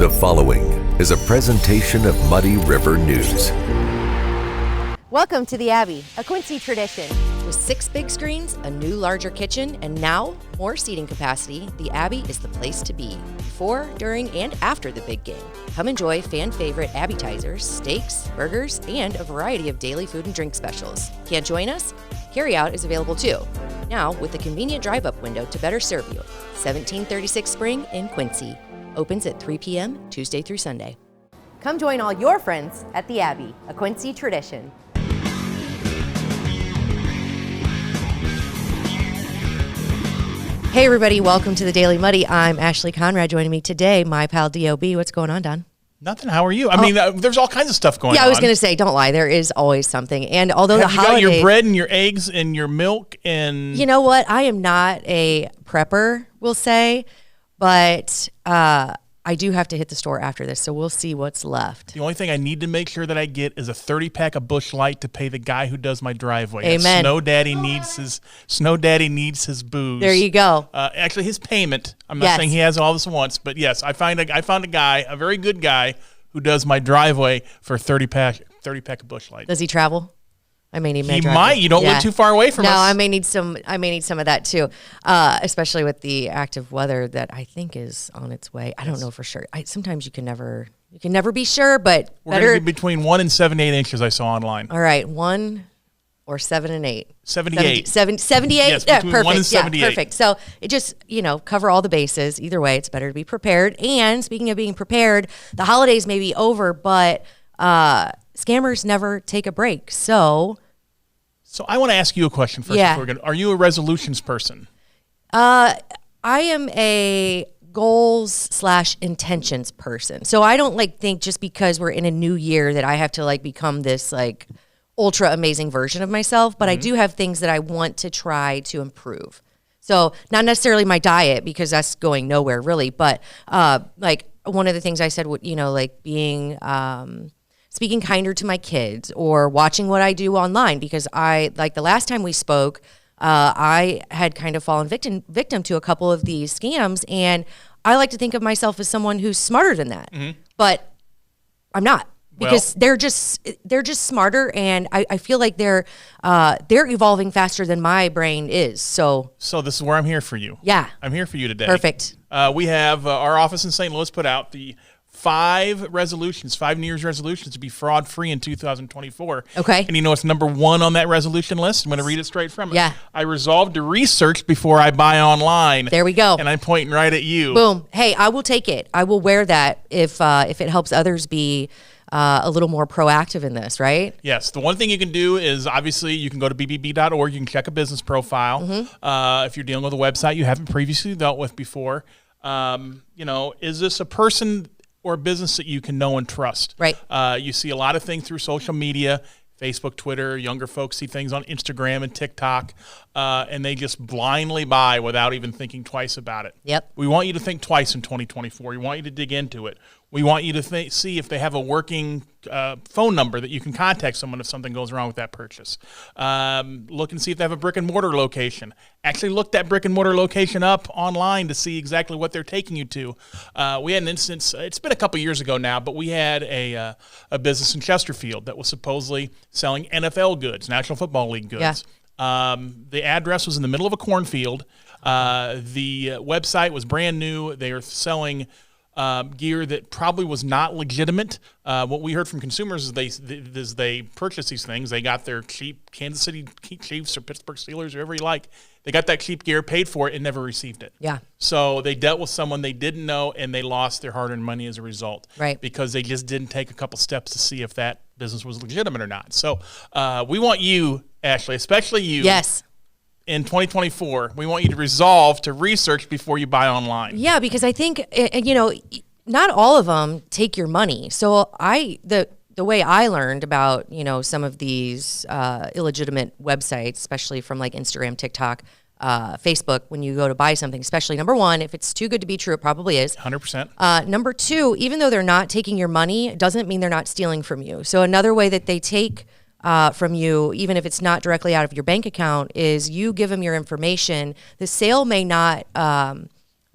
The following is a presentation of Muddy River News. Welcome to the Abbey, a Quincy tradition. With 6 big screens, a new larger kitchen, and now more seating capacity, the Abbey is the place to be before, during, and after the big game. Come enjoy fan favorite Abbeytizers, steaks, burgers, and a variety of daily food and drink specials. Can't join us? Carryout is available too. Now with a convenient drive-up window to better serve you. 1736 Spring in Quincy. Opens at 3 p.m. Tuesday through Sunday. Come join all your friends at the Abbey, a Quincy tradition. Hey everybody, welcome to the Daily Muddy. I'm Ashley Conrad. Joining me today, my pal D.O.B. What's going on, Don? Nothing. How are you? I mean, there's all kinds of stuff going on. Yeah, I was going to say, don't lie. There is always something. And although Have the you holidays... got your bread and your eggs and your milk and... You know what? I am not a prepper, we'll say, but I do have to hit the store after this, so we'll see what's left. The only thing I need to make sure that I get is a 30-pack of Busch Light to pay the guy who does my driveway. Amen. Snow Daddy needs his booze. There you go. Actually, his payment. I'm not saying he has all this at once, but yes, I found a guy, a very good guy, who does my driveway for a 30-pack of Busch Light. Does he travel? I may need. He might. You don't live too far away from us. No, I may need some of that too, especially with the active weather that I think is on its way. I don't know for sure. Sometimes you can never be sure, but we're going to be between 1 and 7 to 8 inches. I saw online. All right, 1 or 7 and 8. 78. 78. Yes, yeah, between perfect. 1 and 78. Yeah, perfect. So it just, cover all the bases. Either way, it's better to be prepared. And speaking of being prepared, the holidays may be over, but scammers never take a break. So I want to ask you a question first. Yeah. Are you a resolutions person? I am a goals/intentions person. So I don't think just because we're in a new year that I have to become this ultra amazing version of myself, but I do have things that I want to try to improve. So not necessarily my diet, because that's going nowhere really, but one of the things I said, being speaking kinder to my kids or watching what I do online, because the last time we spoke, I had kind of fallen victim to a couple of these scams, and I like to think of myself as someone who's smarter than that, but I'm not. Because they're just smarter, and I feel like they're evolving faster than my brain is. So this is where I'm here for you. Yeah, I'm here for you today. Perfect. We have our office in St. Louis put out the 5 New Year's resolutions to be fraud free in 2024. Okay. And it's number 1 on that resolution list. I'm going to read it straight from it. Yeah. I resolved to research before I buy online. There we go. And I'm pointing right at you. Boom. Hey, I will take it. I will wear that if it helps others be a little more proactive in this, right? Yes. The one thing you can do is, obviously, you can go to bbb.org. You can check a business profile. If you're dealing with a website you haven't previously dealt with before, is this a person or a business that you can know and trust? Right. You see a lot of things through social media, Facebook, Twitter. Younger folks see things on Instagram and TikTok, and they just blindly buy without even thinking twice about it. Yep. We want you to think twice in 2024. We want you to dig into it. We want you to see if they have a working phone number that you can contact someone if something goes wrong with that purchase. Look and see if they have a brick and mortar location. Actually look that brick and mortar location up online to see exactly what they're taking you to. We had an instance, it's been a couple years ago now, but we had a business in Chesterfield that was supposedly selling NFL goods, National Football League goods. Yeah. The address was in the middle of a cornfield. The website was brand new. They are selling gear that probably was not legitimate. What we heard from consumers is they purchased these things. They got their cheap Kansas City Chiefs or Pittsburgh Steelers, whoever you like. They got that cheap gear, paid for it, and never received it. Yeah. So they dealt with someone they didn't know, and they lost their hard-earned money as a result. Right. Because they just didn't take a couple steps to see if that business was legitimate or not. So we want you, Ashley, especially you. Yes. In 2024, we want you to resolve to research before you buy online. Yeah, because I think, not all of them take your money. So the way I learned about, some of these illegitimate websites, especially from Instagram, TikTok, Facebook, when you go to buy something, especially number 1, if it's too good to be true, it probably is. 100%. Number 2, even though they're not taking your money, it doesn't mean they're not stealing from you. So another way that they take from you, even if it's not directly out of your bank account, is you give them your information. The sale may not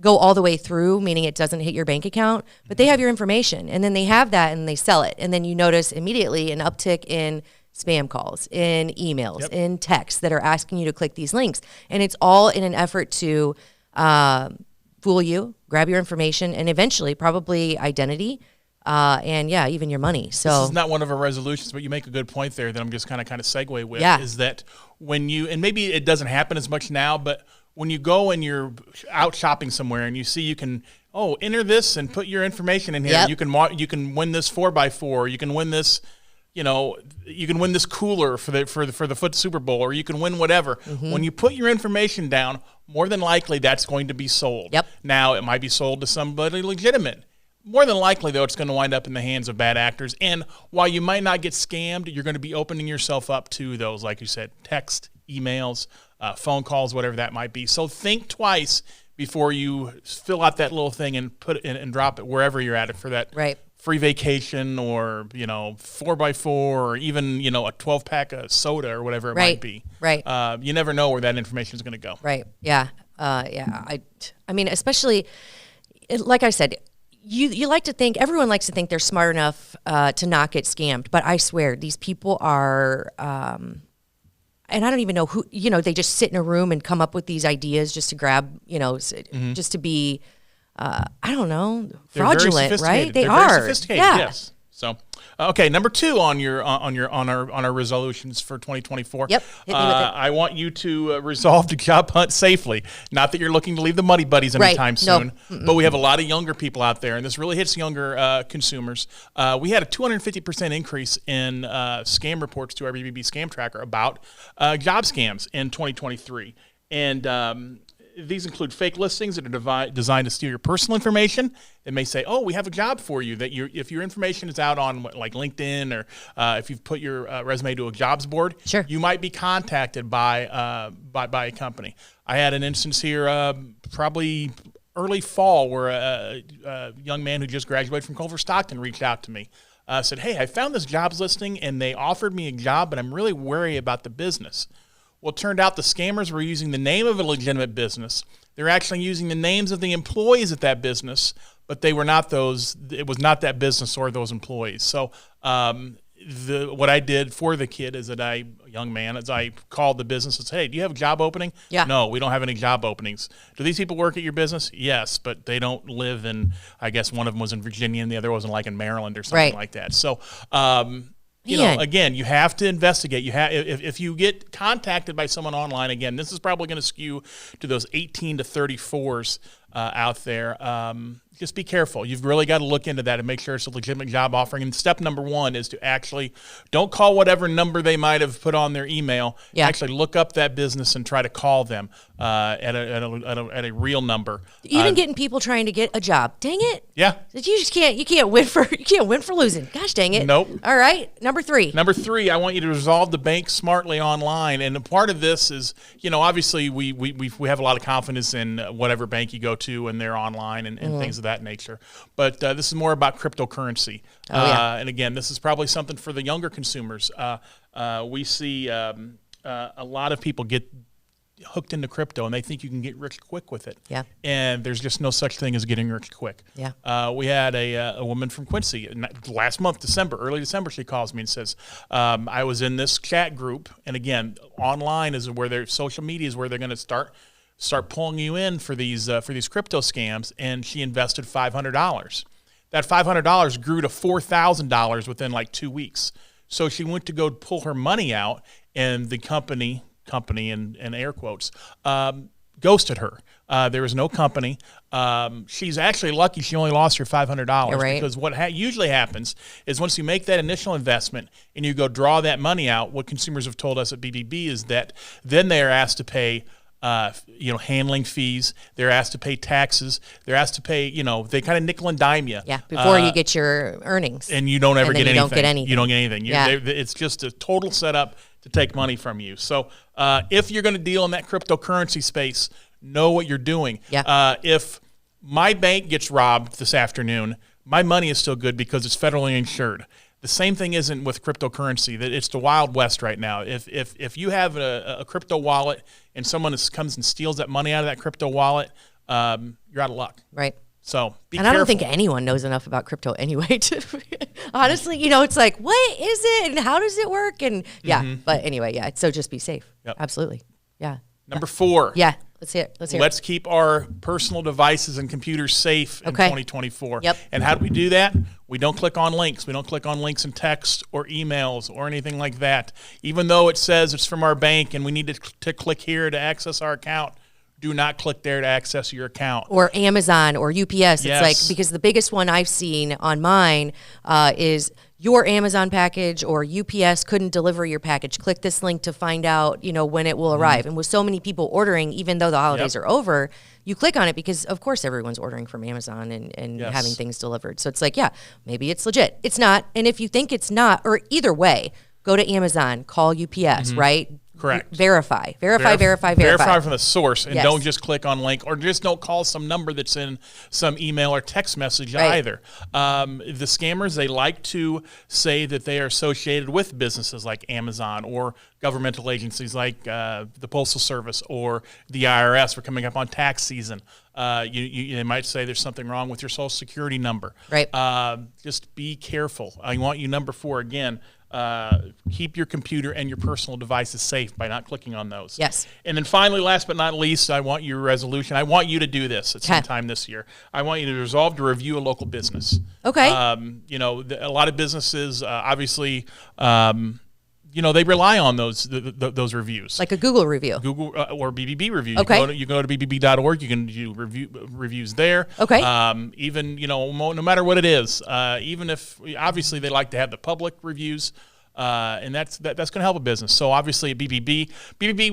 go all the way through, meaning it doesn't hit your bank account, but they have your information, and then they have that and they sell it. And then you notice immediately an uptick in spam calls, in emails, in texts that are asking you to click these links. And it's all in an effort to fool you, grab your information, and eventually probably identity. And even your money. So this is not one of our resolutions, but you make a good point there that I'm just kind of segue with. Yeah. Is that when you, and maybe it doesn't happen as much now, but when you go and you're out shopping somewhere and you see you can enter this and put your information in here. Yep. You can win this 4x4. You can win this. You can win this cooler for the Foot Super Bowl, or you can win whatever. Mm-hmm. When you put your information down, more than likely that's going to be sold. Yep. Now it might be sold to somebody legitimate. More than likely, though, it's going to wind up in the hands of bad actors. And while you might not get scammed, you're going to be opening yourself up to those, like you said, text, emails, phone calls, whatever that might be. So think twice before you fill out that little thing and put it in, and drop it wherever you're at it for that free vacation, or 4x4, or even a 12-pack of soda or whatever it might be. Right. You never know where that information is going to go. Right. Yeah. I mean, especially like I said. You like to think, everyone likes to think they're smart enough to not get scammed, but I swear these people are, and I don't even know who, they just sit in a room and come up with these ideas just to grab, just to be, I don't know, fraudulent, right? They're very sophisticated, yeah. Yes. So, okay, number 2 on our resolutions for 2024. Yep. Hit me with it. I want you to resolve the job hunt safely. Not that you're looking to leave the Muddy Buddies anytime soon, but we have a lot of younger people out there, and this really hits younger consumers. We had a 250% increase in scam reports to our BBB Scam Tracker about job scams in 2023, and these include fake listings that are designed to steal your personal information. It may say, "Oh, we have a job for you." That if your information is out on like LinkedIn, or if you've put your resume to a jobs board, sure, you might be contacted by a company. I had an instance here, probably early fall, where a young man who just graduated from Culver Stockton reached out to me. Said, "Hey, I found this jobs listing, and they offered me a job, but I'm really wary about the business." Well, it turned out the scammers were using the name of a legitimate business. They're actually using the names of the employees at that business, but they were not those. It was not that business or those employees. So what I did for the kid is that I called the business and said, "Hey, do you have a job opening?" Yeah. "No, we don't have any job openings." "Do these people work at your business?" "Yes, but they don't live in," I guess one of them was in Virginia and the other wasn't, like in Maryland or something like that. So, again, you have to investigate. You have, if you get contacted by someone online, again, this is probably going to skew to those 18 to 34s out there. Just be careful. You've really got to look into that and make sure it's a legitimate job offering. And step number 1 is to actually don't call whatever number they might have put on their email. Yeah. Actually look up that business and try to call them at a real number. Even getting people trying to get a job. Dang it. Yeah. You just can't win for losing. Gosh dang it. Nope. All right. Number 3. Number 3, I want you to resolve the bank smartly online. And a part of this is, obviously we have a lot of confidence in whatever bank you go to, and they're online and things of that nature. But this is more about cryptocurrency. And again, this is probably something for the younger consumers. We see a lot of people get hooked into crypto, and they think you can get rich quick with it. Yeah. And there's just no such thing as getting rich quick. Yeah. We had a woman from Quincy last month, early December, she calls me and says, I was in this chat group, and again, online is where social media is where they're going to start pulling you in for these crypto scams, and she invested $500. That $500 grew to $4,000 within like 2 weeks. So she went to go pull her money out, and the company in air quotes, ghosted her. There was no company. She's actually lucky she only lost her $500, right. Because what usually happens is once you make that initial investment and you go draw that money out, what consumers have told us at BBB is that then they are asked to pay handling fees. They're asked to pay taxes. They're asked to pay, they kind of nickel and dime you. Yeah, before you get your earnings. And you don't ever get anything. You don't get anything. You don't get anything. Yeah. It's just a total setup to take money from you. So if you're going to deal in that cryptocurrency space, know what you're doing. Yeah. If my bank gets robbed this afternoon, my money is still good because it's federally insured. The same thing isn't with cryptocurrency. That it's the Wild West right now. If you have a crypto wallet and someone comes and steals that money out of that crypto wallet, you're out of luck. Right. So be And careful. I don't think anyone knows enough about crypto anyway. Honestly, it's like, what is it and how does it work? And but anyway, so just be safe. Yep. Absolutely. Yeah. Number 4. Yeah. Let's hear it. Let's keep our personal devices and computers safe in 2024. Yep. And how do we do that? We don't click on links. We don't click on links in text or emails or anything like that. Even though it says it's from our bank and we need to click here to access our account, do not click there to access your account. Or Amazon or UPS. Yes. It's like, because the biggest one I've seen on mine is your Amazon package or UPS couldn't deliver your package. Click this link to find out, when it will arrive. And with so many people ordering, even though the holidays are over, you click on it because, of course, everyone's ordering from Amazon and having things delivered. So it's like, maybe it's legit. It's not. And if you think it's not, or either way, go to Amazon, call UPS, right? Correct. Verify from the source, and Yes. don't just click on link, or just don't call some number that's in some email or text message either. The scammers, they like to say that they are associated with businesses like Amazon or governmental agencies like the Postal Service or the IRS. We're coming up on tax season. They might say there's something wrong with your Social Security number. Right. Just be careful. I want you, number 4 again. Keep your computer and your personal devices safe by not clicking on those. Yes. And then finally, last but not least, I want your resolution. I want you to do this at some time this year. I want you to resolve to review a local business. Okay. A lot of businesses, obviously, they rely on those reviews. Like a Google review. Google or BBB review. Okay. You go to bbb.org. You can do reviews there. Okay. Even no matter what it is, even if obviously they like to have the public reviews, and that's going to help a business. So obviously at BBB,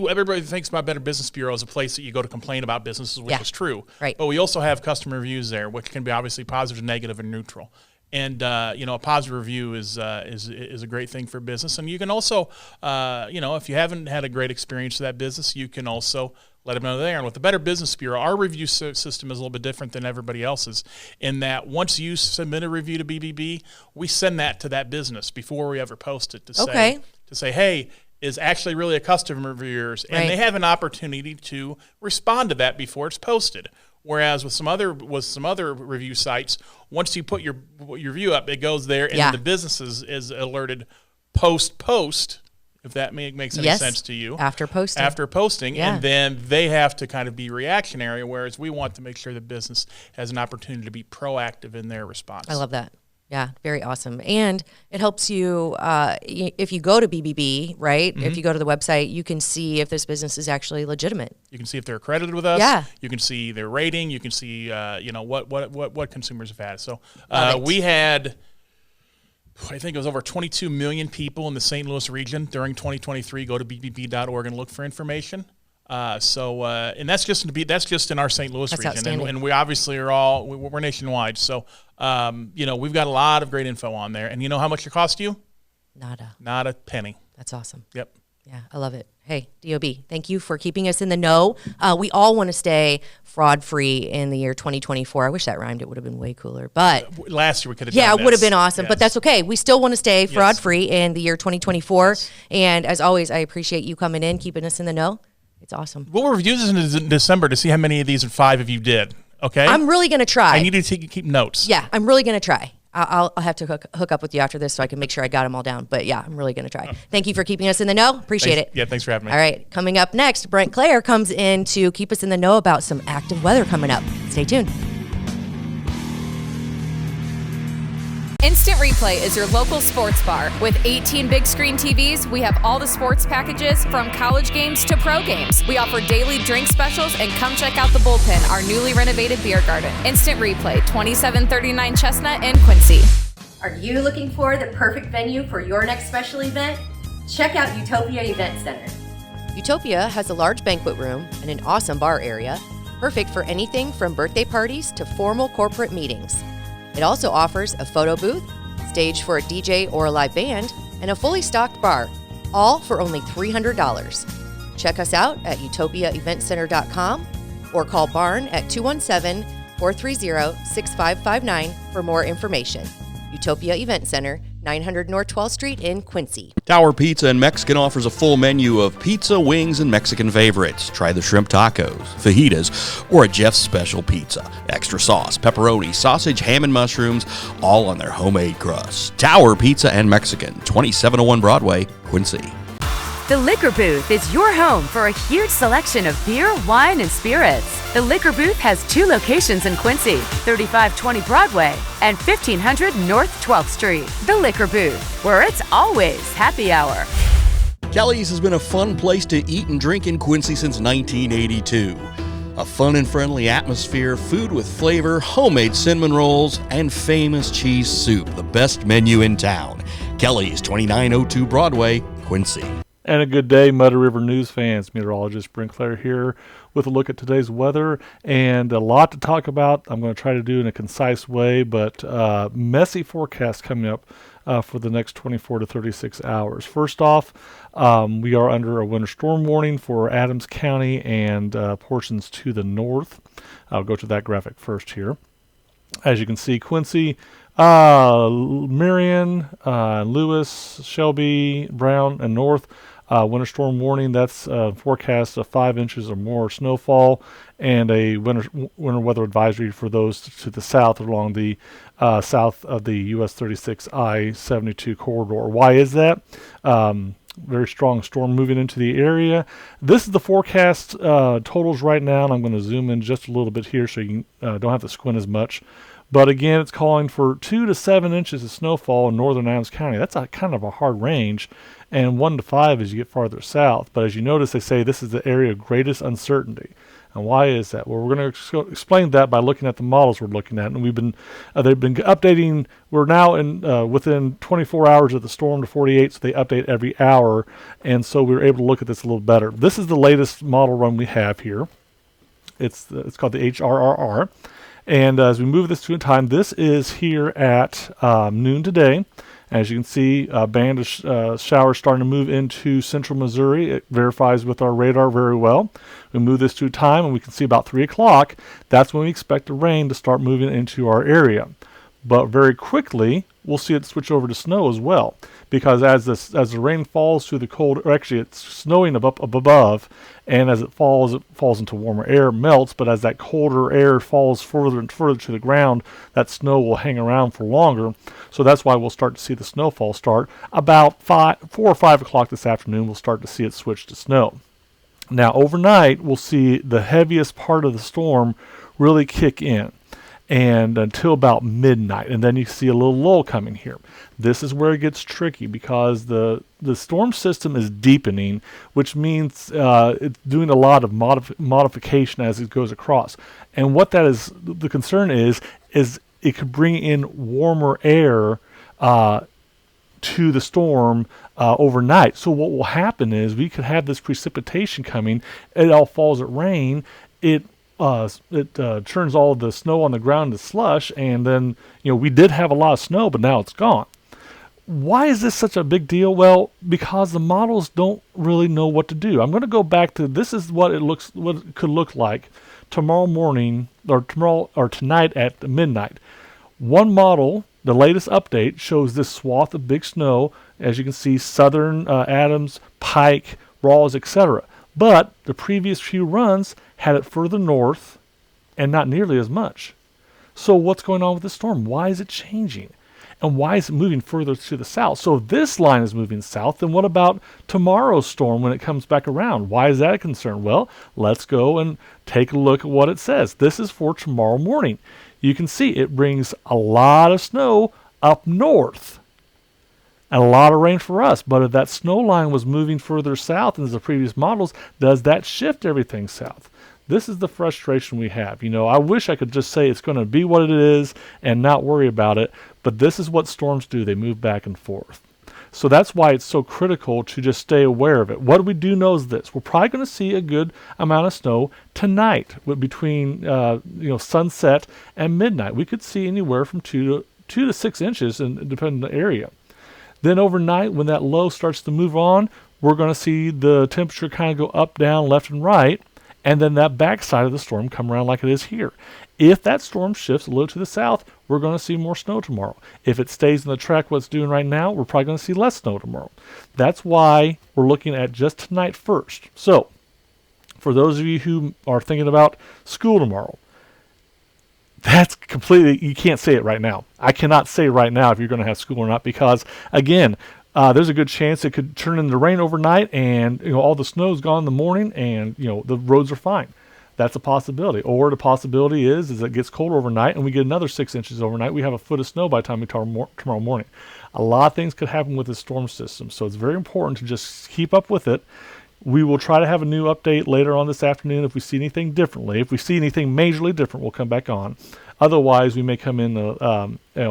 everybody thinks about Better Business Bureau as a place that you go to complain about businesses, which is true. Right. But we also have customer reviews there, which can be obviously positive, negative, and neutral. And a positive review is a great thing for business. And you can also, if you haven't had a great experience with that business, you can also let them know there. And with the Better Business Bureau, our review system is a little bit different than everybody else's, in that once you submit a review to BBB, we send that to that business before we ever post it to say, hey, is actually really a customer of yours, and they have an opportunity to respond to that before it's posted. Whereas with some other review sites, once you put your review up, it goes there, and the business is alerted post, if that makes any sense to you. After posting. And then they have to kind of be reactionary, whereas we want to make sure the business has an opportunity to be proactive in their response. I love that. Yeah, very awesome. And it helps you, if you go to BBB, right? Mm-hmm. If you go to the website, you can see if this business is actually legitimate. You can see if they're accredited with us. Yeah. You can see their rating. You can see, what consumers have had. So we had, I think it was over 22 million people in the St. Louis region during 2023 go to bbb.org and look for information. And that's just in our St. Louis region, and we obviously we're nationwide. So, we've got a lot of great info on there. And you know how much it cost you? Not a penny. That's awesome. Yep. Yeah, I love it. Hey, DOB, thank you for keeping us in the know. We all want to stay fraud-free in the year 2024. I wish that rhymed. It would have been way cooler. But last year we could have done it would have been awesome. Yes. But that's okay. We still want to stay fraud-free in the year 2024. Yes. And as always, I appreciate you coming in, keeping us in the know. It's awesome. We'll review this in December to see how many of these 5 of you did. Okay? I'm really going to try. I need to keep notes. Yeah, I'm really going to try. I'll have to hook up with you after this so I can make sure I got them all down. But yeah, I'm really going to try. Thank you for keeping us in the know. Appreciate it. Yeah, thanks for having me. All right, coming up next, Brent Clare comes in to keep us in the know about some active weather coming up. Stay tuned. Instant Replay is your local sports bar. With 18 big screen TVs, we have all the sports packages from college games to pro games. We offer daily drink specials, and come check out the Bullpen, our newly renovated beer garden. Instant Replay, 2739 Chestnut in Quincy. Are you looking for the perfect venue for your next special event? Check out Utopia Event Center. Utopia has a large banquet room and an awesome bar area, perfect for anything from birthday parties to formal corporate meetings. It also offers a photo booth, stage for a DJ or a live band, and a fully stocked bar, all for only $300. Check us out at utopiaeventcenter.com or call Barn at 217-430-6559 for more information. Utopia Event Center, 900 North 12th Street in Quincy. Tower Pizza and Mexican offers a full menu of pizza, wings, and Mexican favorites. Try the shrimp tacos, fajitas, or a Jeff's special pizza. Extra sauce, pepperoni, sausage, ham, and mushrooms, all on their homemade crust. Tower Pizza and Mexican, 2701 Broadway, Quincy. The Liquor Booth is your home for a huge selection of beer, wine, and spirits. The Liquor Booth has 2 locations in Quincy, 3520 Broadway and 1500 North 12th Street. The Liquor Booth, where it's always happy hour. Kelly's has been a fun place to eat and drink in Quincy since 1982. A fun and friendly atmosphere, food with flavor, homemade cinnamon rolls, and famous cheese soup, the best menu in town. Kelly's, 2902 Broadway, Quincy. And a good day, Muddy River News fans. Meteorologist Brent Clare here with a look at today's weather and a lot to talk about. I'm going to try to do in a concise way, but messy forecast coming up for the next 24 to 36 hours. First off, we are under a winter storm warning for Adams County and portions to the north. I'll go to that graphic first here. As you can see, Quincy, Marion, Lewis, Shelby, Brown, and North. Winter storm warning, that's forecast of 5 inches or more snowfall, and a winter weather advisory for those to the south along the south of the US 36 I-72 corridor. Why is that? Very strong storm moving into the area. This is the forecast totals right now, and I'm going to zoom in just a little bit here so you don't have to squint as much. But again, it's calling for 2 to 7 inches of snowfall in northern Adams County. That's a kind of a hard range, and 1 to 5 as you get farther south. But as you notice, they say this is the area of greatest uncertainty. And why is that? Well, we're going to explain that by looking at the models we're looking at, and we've been they've been updating. We're now in within 24 hours of the storm to 48, so they update every hour, and so we were able to look at this a little better. This is the latest model run we have here. It's called the HRRR. And as we move this to a time, this is here at noon today. As you can see, a band of showers starting to move into central Missouri. It verifies with our radar very well. We move this to a time, and we can see about 3 o'clock. That's when we expect the rain to start moving into our area. But very quickly, we'll see it switch over to snow as well. Because as the rain falls through the cold, or actually it's snowing up above, and as it falls into warmer air, melts. But as that colder air falls further and further to the ground, that snow will hang around for longer. So that's why we'll start to see the snowfall start about 4 or 5 o'clock this afternoon. We'll start to see it switch to snow. Now overnight, we'll see the heaviest part of the storm really kick in, and until about midnight, and then you see a little lull coming here. This is where it gets tricky because the storm system is deepening, which means it's doing a lot of modification as it goes across. And what that is, the concern is it could bring in warmer air to the storm overnight. So what will happen is we could have this precipitation coming. It all falls at rain. It turns all the snow on the ground to slush, and then we did have a lot of snow, but now it's gone. Why is this such a big deal? Well, because the models don't really know what to do. I'm going to go back to this is what it could look like tomorrow morning or tonight at midnight. One model, the latest update, shows this swath of big snow, as you can see, southern Adams, Pike, Rawls, etc. But the previous few runs had it further north and not nearly as much. So what's going on with the storm? Why is it changing? And why is it moving further to the south? So if this line is moving south, then what about tomorrow's storm when it comes back around? Why is that a concern? Well, let's go and take a look at what it says. This is for tomorrow morning. You can see it brings a lot of snow up north and a lot of rain for us. But if that snow line was moving further south as the previous models, does that shift everything south? This is the frustration we have. I wish I could just say it's going to be what it is and not worry about it, but this is what storms do. They move back and forth. So that's why it's so critical to just stay aware of it. What we do know is this. We're probably going to see a good amount of snow tonight between sunset and midnight. We could see anywhere from 2 to 6 inches, depending on the area. Then overnight, when that low starts to move on, we're going to see the temperature kind of go up, down, left, and right, and then that backside of the storm come around like it is here. If that storm shifts a little to the south, we're going to see more snow tomorrow. If it stays in the track what's doing right now, we're probably going to see less snow tomorrow. That's why we're looking at just tonight first. So, for those of you who are thinking about school tomorrow, that's completely, you can't say it right now. I cannot say right now if you're going to have school or not, because again, there's a good chance it could turn into rain overnight, and all the snow's gone in the morning, and the roads are fine. That's a possibility. Or the possibility is it gets colder overnight and we get another 6 inches overnight. We have a foot of snow by the time we tomorrow morning. A lot of things could happen with the storm system, so it's very important to just keep up with it. We will try to have a new update later on this afternoon if we see anything differently. If we see anything majorly different, we'll come back on. Otherwise, we may come in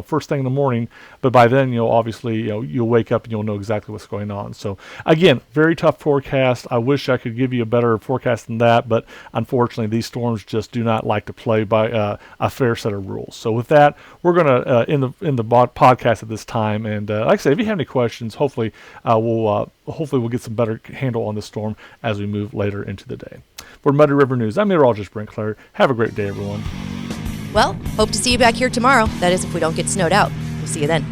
first thing in the morning, but by then, obviously, you'll wake up and you'll know exactly what's going on. So, again, very tough forecast. I wish I could give you a better forecast than that, but unfortunately, these storms just do not like to play by a fair set of rules. So, with that, we're going to end the podcast at this time. And like I said, if you have any questions, hopefully we'll get some better handle on the storm as we move later into the day. For Muddy River News, I'm meteorologist Brent Clary. Have a great day, everyone. Well, hope to see you back here tomorrow. That is, if we don't get snowed out. We'll see you then.